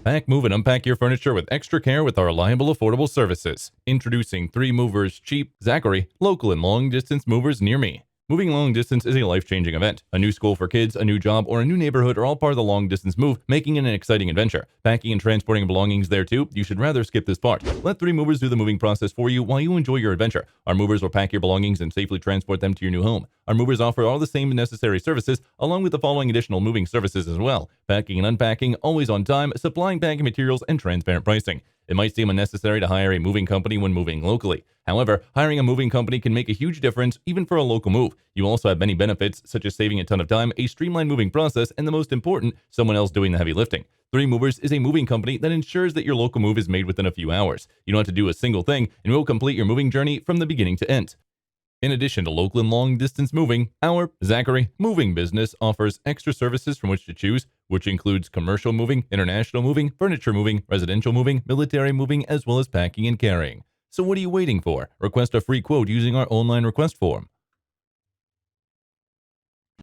Pack, move, and unpack your furniture with extra care with our reliable, affordable services. Introducing 3 Movers Cheap, Zachary, local and long-distance movers near me. Moving long distance is a life-changing event. A new school for kids, a new job, or a new neighborhood are all part of the long-distance move, making it an exciting adventure. Packing and transporting belongings there too, you should rather skip this part. Let 3 Movers do the moving process for you while you enjoy your adventure. Our movers will pack your belongings and safely transport them to your new home. Our movers offer all the same necessary services, along with the following additional moving services as well: packing and unpacking, always on time, supplying packing materials, and transparent pricing. It might seem unnecessary to hire a moving company when moving locally. However, hiring a moving company can make a huge difference even for a local move. You also have many benefits, such as saving a ton of time, a streamlined moving process, and the most important, someone else doing the heavy lifting. 3 Movers is a moving company that ensures that your local move is made within a few hours. You don't have to do a single thing, and we'll complete your moving journey from the beginning to end. In addition to local and long-distance moving, our Zachary moving business offers extra services from which to choose, which includes commercial moving, international moving, furniture moving, residential moving, military moving, as well as packing and carrying. So what are you waiting for? Request a free quote using our online request form.